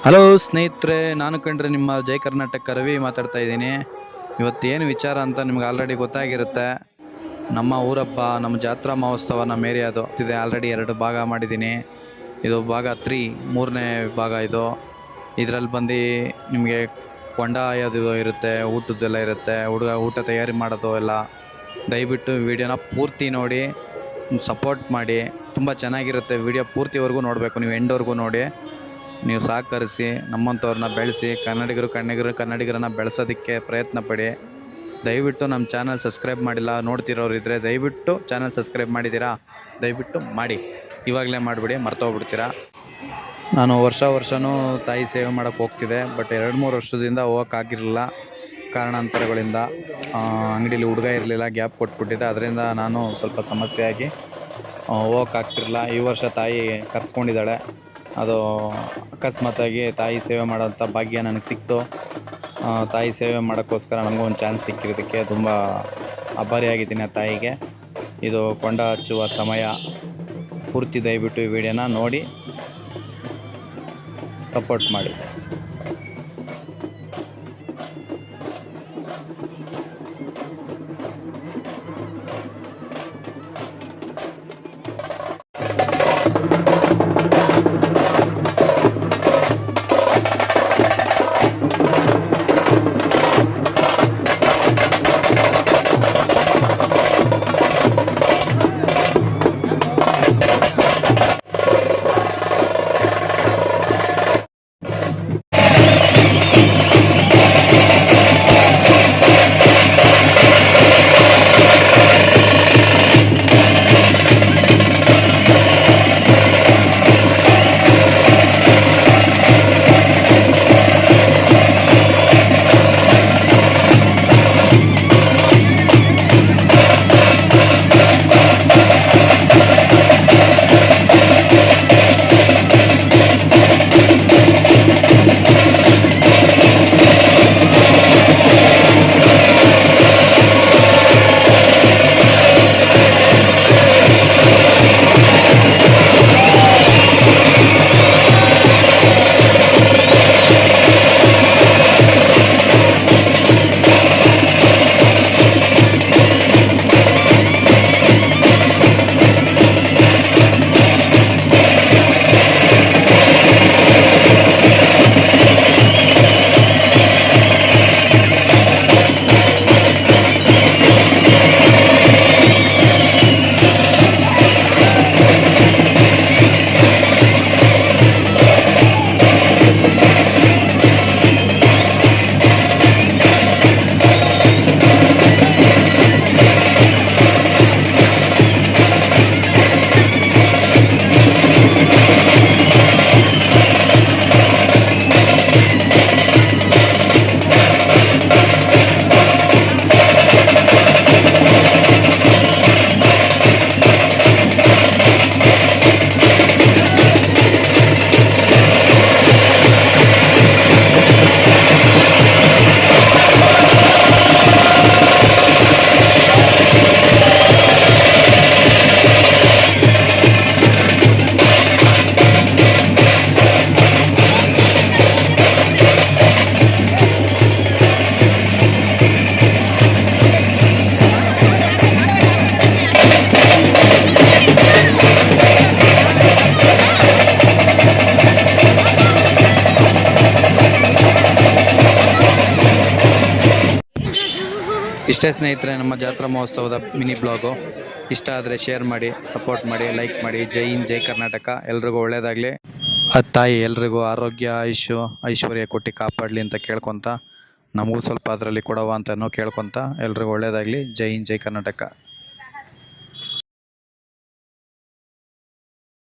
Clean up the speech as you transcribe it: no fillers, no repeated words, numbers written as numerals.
Hello ಸ್ನೇಹಿತರೆ, ನಾನು ಕಂಡ್ರೆ ನಿಮ್ಮ ಜೈ ಕರ್ನಾಟಕ ರವಿ ಮಾತಾಡ್ತಾ ಇದ್ದೀನಿ. ಇವತ್ತೇನು ವಿಚಾರ ಅಂತ ನಿಮ್ಗೆ ಆಲ್ರೆಡಿ ಗೊತ್ತಾಗಿರುತ್ತೆ. ನಮ್ಮ ಊರಬ್ಬ, ನಮ್ಮ ಜಾತ್ರಾ ಮಹೋತ್ಸವ ನಮ್ಮ ಏರಿಯಾದು ಇದೆ. ಆಲ್ರೆಡಿ 2 ಭಾಗ ಮಾಡಿದ್ದೀನಿ. ಇದು ಭಾಗ 3, 3ನೇ ಭಾಗ ಇದು. ಇದರಲ್ಲಿ ಬಂದು ನಿಮಗೆ ಕೊಂಡ ಆಯೋದು ಇರುತ್ತೆ, ಊಟದ್ದೆಲ್ಲ ಇರುತ್ತೆ, ಊಟ ತಯಾರಿ ಮಾಡೋದು ಎಲ್ಲ. ದಯವಿಟ್ಟು ವಿಡಿಯೋನ ಪೂರ್ತಿ ನೋಡಿ, ಸಪೋರ್ಟ್ ಮಾಡಿ. ತುಂಬ ಚೆನ್ನಾಗಿರುತ್ತೆ. ವಿಡಿಯೋ ಪೂರ್ತಿವರೆಗೂ ನೋಡಬೇಕು, ನೀವು ಎಂಡ್ವರೆಗೂ ನೋಡಿ. ನೀವು ಸಹಕರಿಸಿ, ನಮ್ಮಂಥವ್ರನ್ನ ಬೆಳೆಸಿ, ಕನ್ನಡಿಗರನ್ನ ಬೆಳೆಸೋದಕ್ಕೆ ಪ್ರಯತ್ನ ಪಡಿ. ದಯವಿಟ್ಟು ನಮ್ಮ ಚಾನಲ್ ಸಬ್ಸ್ಕ್ರೈಬ್ ಮಾಡಿಲ್ಲ ನೋಡ್ತಿರೋರು ಇದ್ದರೆ ದಯವಿಟ್ಟು ಚಾನಲ್ ಸಬ್ಸ್ಕ್ರೈಬ್ ಮಾಡಿದ್ದೀರಾ, ದಯವಿಟ್ಟು ಮಾಡಿ. ಇವಾಗಲೇ ಮಾಡಿಬಿಡಿ, ಮರ್ತೋಗ್ಬಿಡ್ತೀರಾ. ನಾನು ವರ್ಷವೂ ತಾಯಿ ಸೇವೆ ಮಾಡೋಕ್ಕೆ ಹೋಗ್ತಿದ್ದೆ. ಬಟ್ 2-3 ವರ್ಷದಿಂದ ಹೋಗೋಕ್ಕಾಗಿರಲಿಲ್ಲ, ಕಾರಣಾಂತರಗಳಿಂದ. ಅಂಗಡೀಲಿ ಹುಡುಗ ಇರಲಿಲ್ಲ, ಗ್ಯಾಪ್ ಕೊಟ್ಬಿಟ್ಟಿದ್ದೆ. ಅದರಿಂದ ನಾನು ಸ್ವಲ್ಪ ಸಮಸ್ಯೆ ಆಗಿ ಹೋಗೋಕ್ಕಾಗ್ತಿರಲಿಲ್ಲ. ಈ ವರ್ಷ ತಾಯಿ ಕರೆಸ್ಕೊಂಡಿದ್ದಾಳೆ. ಅದು ಅಕಸ್ಮಾತಾಗಿ ತಾಯಿ ಸೇವೆ ಮಾಡೋಂಥ ಭಾಗ್ಯ ನನಗೆ ಸಿಕ್ತು. ತಾಯಿ ಸೇವೆ ಮಾಡೋಕ್ಕೋಸ್ಕರ ನನಗೂ ಒಂದು ಚಾನ್ಸ್ ಸಿಕ್ಕಿರೋದಕ್ಕೆ ತುಂಬ ಆಭಾರಿಯಾಗಿದ್ದೀನಿ ಆ ತಾಯಿಗೆ. ಇದು ಕೊಂಡ ಹಚ್ಚುವ ಸಮಯ. ಪೂರ್ತಿ ದಯವಿಟ್ಟು ಈ ವಿಡಿಯೋನ ನೋಡಿ ಸಪೋರ್ಟ್ ಮಾಡಿ. ಇಷ್ಟೇ ಸ್ನೇಹಿತರೆ, ನಮ್ಮ ಜಾತ್ರಾ ಮಹೋತ್ಸವದ ಮಿನಿ ಬ್ಲಾಗು. ಇಷ್ಟ ಆದರೆ ಶೇರ್ ಮಾಡಿ, ಸಪೋರ್ಟ್ ಮಾಡಿ, ಲೈಕ್ ಮಾಡಿ. ಜೈ ಹಿಂದ್, ಜೈ ಕರ್ನಾಟಕ. ಎಲ್ರಿಗೂ ಒಳ್ಳೆಯದಾಗಲಿ. ಆ ತಾಯಿ ಎಲ್ರಿಗೂ ಆರೋಗ್ಯ, ಐಶ್ವರ್ಯ ಕೊಟ್ಟು ಕಾಪಾಡಲಿ ಅಂತ ಕೇಳ್ಕೊತ, ನಮಗೂ ಸ್ವಲ್ಪ ಅದರಲ್ಲಿ ಕೊಡವ ಅಂತನೂ ಕೇಳ್ಕೊತ, ಎಲ್ರಿಗೂ ಒಳ್ಳೆಯದಾಗಲಿ. ಜೈ ಹಿಂದ್, ಜೈ ಕರ್ನಾಟಕ.